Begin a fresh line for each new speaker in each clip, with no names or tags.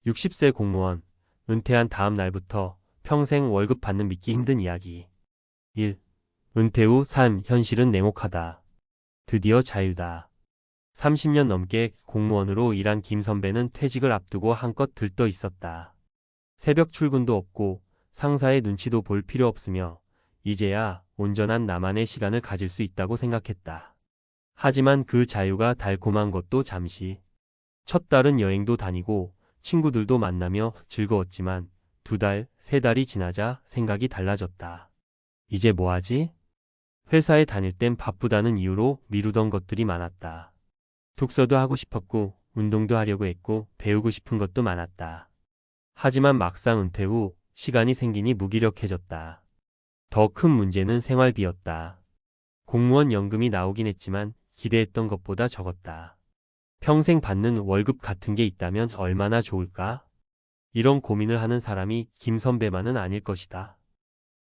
60세 공무원, 은퇴한 다음 날부터 평생 월급 받는 믿기 힘든 이야기. 1. 은퇴 후 삶, 현실은 냉혹하다. 드디어 자유다. 30년 넘게 공무원으로 일한 김 선배는 퇴직을 앞두고 한껏 들떠 있었다. 새벽 출근도 없고 상사의 눈치도 볼 필요 없으며 이제야 온전한 나만의 시간을 가질 수 있다고 생각했다. 하지만 그 자유가 달콤한 것도 잠시. 첫 달은 여행도 다니고 친구들도 만나며 즐거웠지만 2달, 3달이 지나자 생각이 달라졌다. 이제 뭐하지? 회사에 다닐 땐 바쁘다는 이유로 미루던 것들이 많았다. 독서도 하고 싶었고 운동도 하려고 했고 배우고 싶은 것도 많았다. 하지만 막상 은퇴 후 시간이 생기니 무기력해졌다. 더 큰 문제는 생활비였다. 공무원 연금이 나오긴 했지만 기대했던 것보다 적었다. 평생 받는 월급 같은 게 있다면 얼마나 좋을까? 이런 고민을 하는 사람이 김 선배만은 아닐 것이다.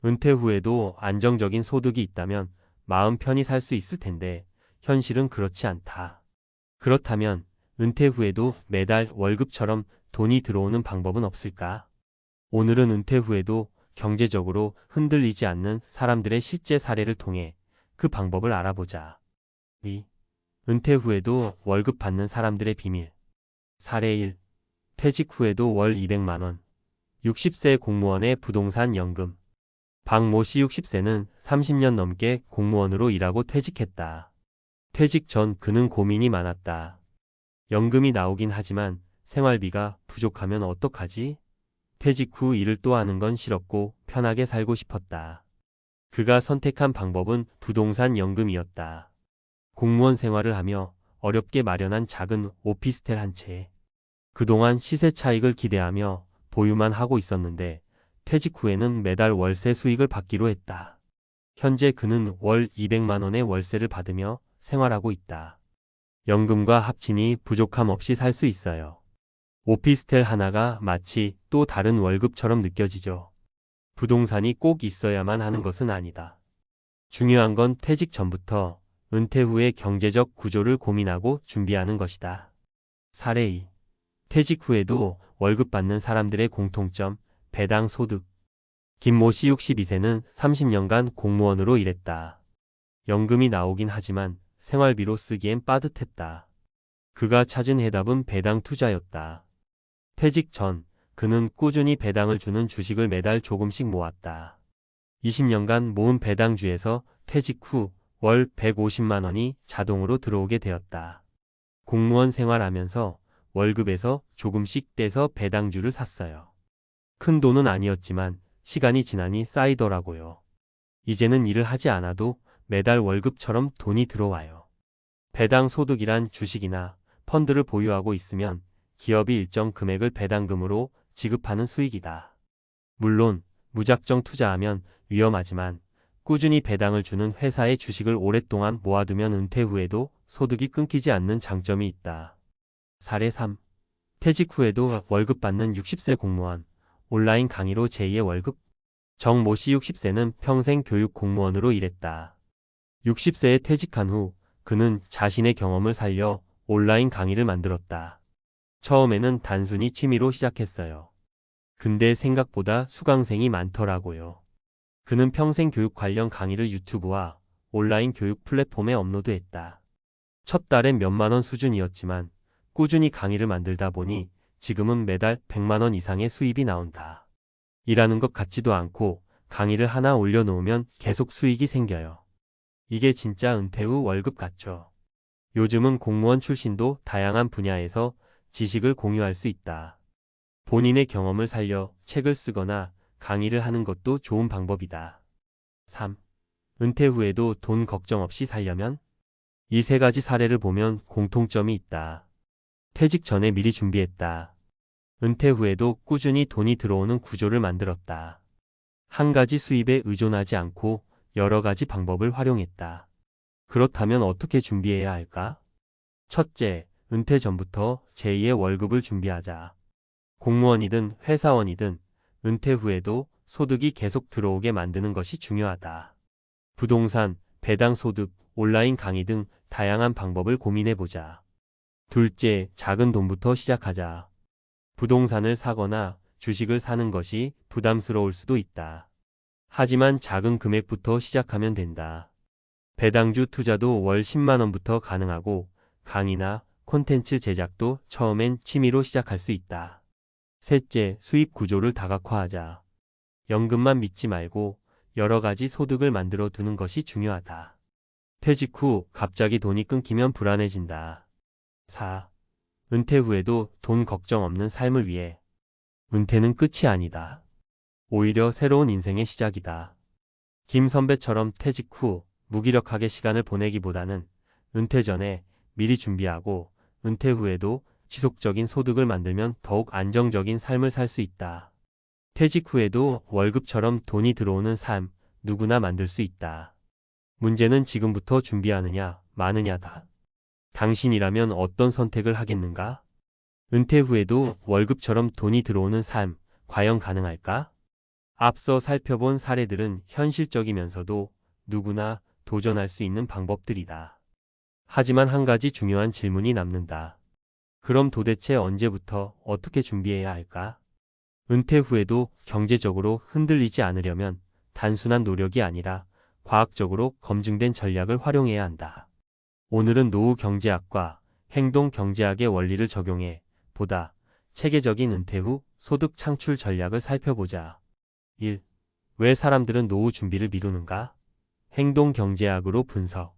은퇴 후에도 안정적인 소득이 있다면 마음 편히 살 수 있을 텐데 현실은 그렇지 않다. 그렇다면 은퇴 후에도 매달 월급처럼 돈이 들어오는 방법은 없을까? 오늘은 은퇴 후에도 경제적으로 흔들리지 않는 사람들의 실제 사례를 통해 그 방법을 알아보자. 2. 은퇴 후에도 월급 받는 사람들의 비밀. 사례 1. 퇴직 후에도 월 200만 원. 60세 공무원의 부동산 연금. 박모 씨 60세는 30년 넘게 공무원으로 일하고 퇴직했다. 퇴직 전 그는 고민이 많았다. 연금이 나오긴 하지만 생활비가 부족하면 어떡하지? 퇴직 후 일을 또 하는 건 싫었고 편하게 살고 싶었다. 그가 선택한 방법은 부동산 연금이었다. 공무원 생활을 하며 어렵게 마련한 작은 오피스텔 한 채. 그동안 시세 차익을 기대하며 보유만 하고 있었는데 퇴직 후에는 매달 월세 수익을 받기로 했다. 현재 그는 월 200만 원의 월세를 받으며 생활하고 있다. 연금과 합치니 부족함 없이 살 수 있어요. 오피스텔 하나가 마치 또 다른 월급처럼 느껴지죠. 부동산이 꼭 있어야만 하는 것은 아니다. 중요한 건 퇴직 전부터 은퇴 후의 경제적 구조를 고민하고 준비하는 것이다. 사례 2. 퇴직 후에도 월급 받는 사람들의 공통점, 배당 소득. 김모 씨 62세는 30년간 공무원으로 일했다. 연금이 나오긴 하지만 생활비로 쓰기엔 빠듯했다. 그가 찾은 해답은 배당 투자였다. 퇴직 전 그는 꾸준히 배당을 주는 주식을 매달 조금씩 모았다. 20년간 모은 배당주에서 퇴직 후 월 150만 원이 자동으로 들어오게 되었다. 공무원 생활하면서 월급에서 조금씩 떼서 배당주를 샀어요. 큰 돈은 아니었지만 시간이 지나니 쌓이더라고요. 이제는 일을 하지 않아도 매달 월급처럼 돈이 들어와요. 배당 소득이란 주식이나 펀드를 보유하고 있으면 기업이 일정 금액을 배당금으로 지급하는 수익이다. 물론 무작정 투자하면 위험하지만 꾸준히 배당을 주는 회사의 주식을 오랫동안 모아두면 은퇴 후에도 소득이 끊기지 않는 장점이 있다. 사례 3. 퇴직 후에도 월급 받는 60세 공무원. 온라인 강의로 제2의 월급. 정모 씨 60세는 평생 교육 공무원으로 일했다. 60세에 퇴직한 후 그는 자신의 경험을 살려 온라인 강의를 만들었다. 처음에는 단순히 취미로 시작했어요. 근데 생각보다 수강생이 많더라고요. 그는 평생 교육 관련 강의를 유튜브와 온라인 교육 플랫폼에 업로드했다. 첫 달엔 몇만 원 수준이었지만 꾸준히 강의를 만들다 보니 지금은 매달 100만 원 이상의 수입이 나온다. 일하는 것 같지도 않고 강의를 하나 올려놓으면 계속 수익이 생겨요. 이게 진짜 은퇴 후 월급 같죠. 요즘은 공무원 출신도 다양한 분야에서 지식을 공유할 수 있다. 본인의 경험을 살려 책을 쓰거나 강의를 하는 것도 좋은 방법이다. 3. 은퇴 후에도 돈 걱정 없이 살려면? 이 3가지 사례를 보면 공통점이 있다. 퇴직 전에 미리 준비했다. 은퇴 후에도 꾸준히 돈이 들어오는 구조를 만들었다. 한 가지 수입에 의존하지 않고 여러 가지 방법을 활용했다. 그렇다면 어떻게 준비해야 할까? 첫째, 은퇴 전부터 제2의 월급을 준비하자. 공무원이든 회사원이든 은퇴 후에도 소득이 계속 들어오게 만드는 것이 중요하다. 부동산, 배당 소득, 온라인 강의 등 다양한 방법을 고민해보자. 둘째, 작은 돈부터 시작하자. 부동산을 사거나 주식을 사는 것이 부담스러울 수도 있다. 하지만 작은 금액부터 시작하면 된다. 배당주 투자도 월 10만 원부터 가능하고 강의나 콘텐츠 제작도 처음엔 취미로 시작할 수 있다. 셋째, 수입 구조를 다각화하자. 연금만 믿지 말고 여러 가지 소득을 만들어 두는 것이 중요하다. 퇴직 후 갑자기 돈이 끊기면 불안해진다. 4. 은퇴 후에도 돈 걱정 없는 삶을 위해. 은퇴는 끝이 아니다. 오히려 새로운 인생의 시작이다. 김 선배처럼 퇴직 후 무기력하게 시간을 보내기보다는 은퇴 전에 미리 준비하고 은퇴 후에도 지속적인 소득을 만들면 더욱 안정적인 삶을 살 수 있다. 퇴직 후에도 월급처럼 돈이 들어오는 삶 누구나 만들 수 있다. 문제는 지금부터 준비하느냐 마느냐다. 당신이라면 어떤 선택을 하겠는가? 은퇴 후에도 월급처럼 돈이 들어오는 삶 과연 가능할까? 앞서 살펴본 사례들은 현실적이면서도 누구나 도전할 수 있는 방법들이다. 하지만 한 가지 중요한 질문이 남는다. 그럼 도대체 언제부터 어떻게 준비해야 할까? 은퇴 후에도 경제적으로 흔들리지 않으려면 단순한 노력이 아니라 과학적으로 검증된 전략을 활용해야 한다. 오늘은 노후 경제학과 행동 경제학의 원리를 적용해 보다 체계적인 은퇴 후 소득 창출 전략을 살펴보자. 1. 왜 사람들은 노후 준비를 미루는가? 행동 경제학으로 분석.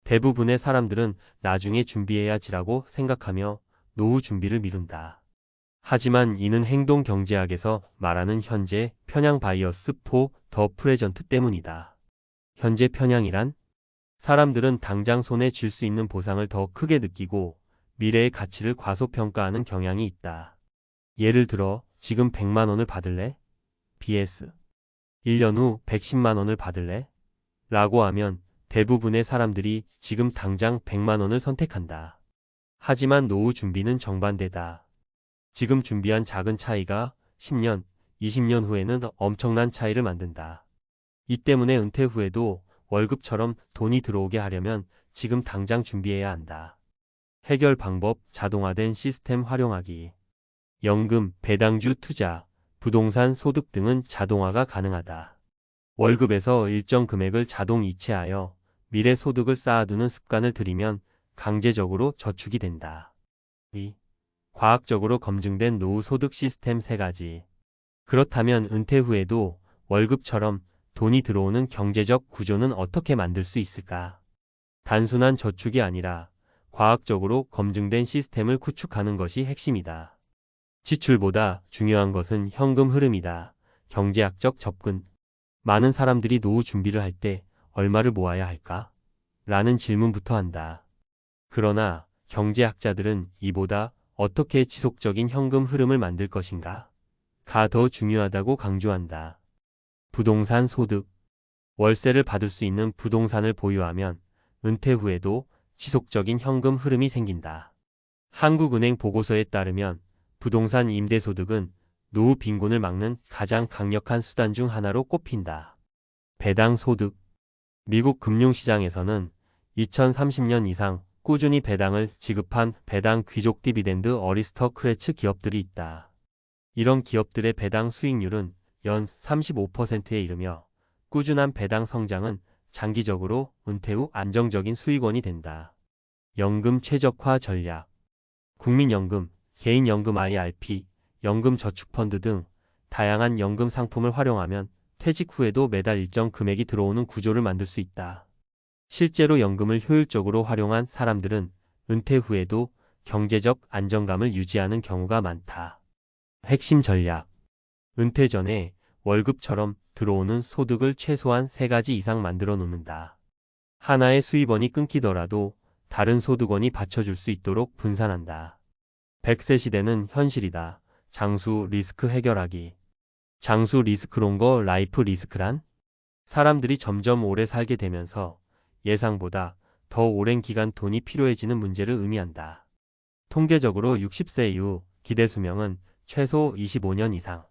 대부분의 사람들은 나중에 준비해야지라고 생각하며 노후 준비를 미룬다. 하지만 이는 행동 경제학에서 말하는 현재 편향 바이어스 포 더 프레전트 때문이다. 현재 편향이란 사람들은 당장 손에 쥘 수 있는 보상을 더 크게 느끼고 미래의 가치를 과소평가하는 경향이 있다. 예를 들어 지금 100만 원을 받을래? vs 1년 후 110만 원을 받을래? 라고 하면 대부분의 사람들이 지금 당장 100만 원을 선택한다. 하지만 노후 준비는 정반대다. 지금 준비한 작은 차이가 10년, 20년 후에는 엄청난 차이를 만든다. 이 때문에 은퇴 후에도 월급처럼 돈이 들어오게 하려면 지금 당장 준비해야 한다. 해결 방법 자동화된 시스템 활용하기. 연금, 배당주 투자, 부동산 소득 등은 자동화가 가능하다. 월급에서 일정 금액을 자동 이체하여 미래 소득을 쌓아두는 습관을 들이면 강제적으로 저축이 된다. 2. 과학적으로 검증된 노후 소득 시스템 3가지. 그렇다면 은퇴 후에도 월급처럼 돈이 들어오는 경제적 구조는 어떻게 만들 수 있을까? 단순한 저축이 아니라 과학적으로 검증된 시스템을 구축하는 것이 핵심이다. 지출보다 중요한 것은 현금 흐름이다. 경제학적 접근. 많은 사람들이 노후 준비를 할 때 얼마를 모아야 할까? 라는 질문부터 한다. 그러나 경제학자들은 이보다 어떻게 지속적인 현금 흐름을 만들 것인가? 가 더 중요하다고 강조한다. 부동산 소득. 월세를 받을 수 있는 부동산을 보유하면 은퇴 후에도 지속적인 현금 흐름이 생긴다. 한국은행 보고서에 따르면 부동산 임대소득은 노후 빈곤을 막는 가장 강력한 수단 중 하나로 꼽힌다. 배당 소득. 미국 금융시장에서는 2030년 이상 꾸준히 배당을 지급한 배당 귀족 디비덴드 어리스터크래츠 기업들이 있다. 이런 기업들의 배당 수익률은 연 35%에 이르며 꾸준한 배당 성장은 장기적으로 은퇴 후 안정적인 수익원이 된다. 연금 최적화 전략. 국민연금, 개인연금 IRP, 연금저축펀드 등 다양한 연금 상품을 활용하면 퇴직 후에도 매달 일정 금액이 들어오는 구조를 만들 수 있다. 실제로 연금을 효율적으로 활용한 사람들은 은퇴 후에도 경제적 안정감을 유지하는 경우가 많다. 핵심 전략. 은퇴 전에 월급처럼 들어오는 소득을 최소한 3가지 이상 만들어 놓는다. 하나의 수입원이 끊기더라도 다른 소득원이 받쳐줄 수 있도록 분산한다. 100세 시대는 현실이다. 장수 리스크 해결하기. 장수 리스크론거 라이프 리스크란? 사람들이 점점 오래 살게 되면서 예상보다 더 오랜 기간 돈이 필요해지는 문제를 의미한다. 통계적으로 60세 이후 기대수명은 최소 25년 이상.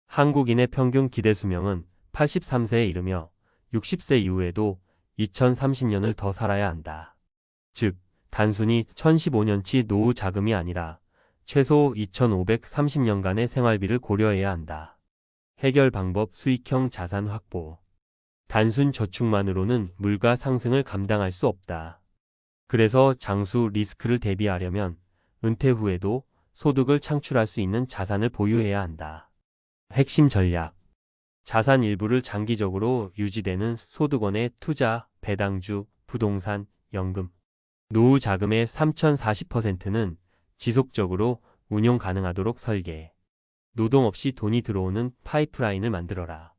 한국인의 평균 기대수명은 83세에 이르며 60세 이후에도 2030년을 더 살아야 한다. 즉, 단순히 1015년치 노후 자금이 아니라 최소 2,530년간의 생활비를 고려해야 한다. 해결 방법 수익형 자산 확보. 단순 저축만으로는 물가 상승을 감당할 수 없다. 그래서 장수 리스크를 대비하려면 은퇴 후에도 소득을 창출할 수 있는 자산을 보유해야 한다. 핵심 전략. 자산 일부를 장기적으로 유지되는 소득원에 투자, 배당주, 부동산, 연금. 노후 자금의 3040%는 지속적으로 운용 가능하도록 설계. 노동 없이 돈이 들어오는 파이프라인을 만들어라.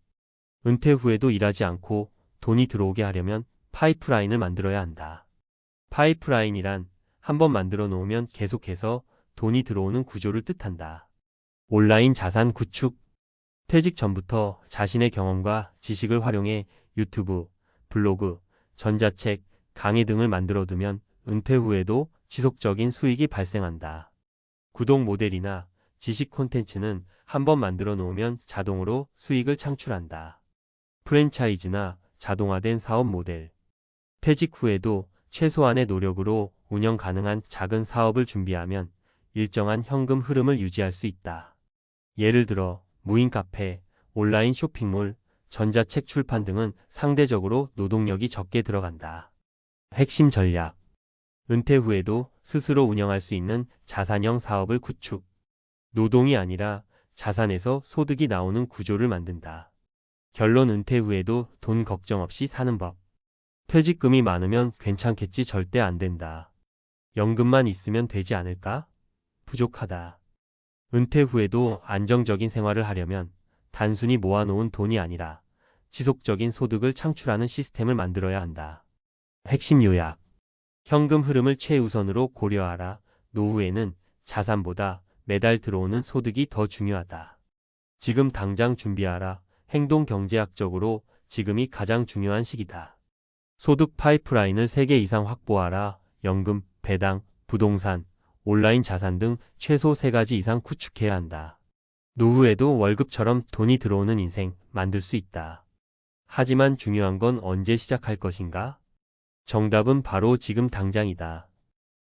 은퇴 후에도 일하지 않고 돈이 들어오게 하려면 파이프라인을 만들어야 한다. 파이프라인이란 한번 만들어 놓으면 계속해서 돈이 들어오는 구조를 뜻한다. 온라인 자산 구축. 퇴직 전부터 자신의 경험과 지식을 활용해 유튜브, 블로그, 전자책, 강의 등을 만들어 두면 은퇴 후에도 지속적인 수익이 발생한다. 구독 모델이나 지식 콘텐츠는 한번 만들어 놓으면 자동으로 수익을 창출한다. 프랜차이즈나 자동화된 사업 모델. 퇴직 후에도 최소한의 노력으로 운영 가능한 작은 사업을 준비하면 일정한 현금 흐름을 유지할 수 있다. 예를 들어 무인 카페, 온라인 쇼핑몰, 전자책 출판 등은 상대적으로 노동력이 적게 들어간다. 핵심 전략. 은퇴 후에도 스스로 운영할 수 있는 자산형 사업을 구축. 노동이 아니라 자산에서 소득이 나오는 구조를 만든다. 결론 은퇴 후에도 돈 걱정 없이 사는 법. 퇴직금이 많으면 괜찮겠지 절대 안 된다. 연금만 있으면 되지 않을까? 부족하다. 은퇴 후에도 안정적인 생활을 하려면 단순히 모아놓은 돈이 아니라 지속적인 소득을 창출하는 시스템을 만들어야 한다. 핵심 요약. 현금 흐름을 최우선으로 고려하라. 노후에는 자산보다 매달 들어오는 소득이 더 중요하다. 지금 당장 준비하라. 행동경제학적으로 지금이 가장 중요한 시기다. 소득 파이프라인을 3개 이상 확보하라. 연금, 배당, 부동산, 온라인 자산 등 최소 3가지 이상 구축해야 한다. 노후에도 월급처럼 돈이 들어오는 인생 만들 수 있다. 하지만 중요한 건 언제 시작할 것인가? 정답은 바로 지금 당장이다.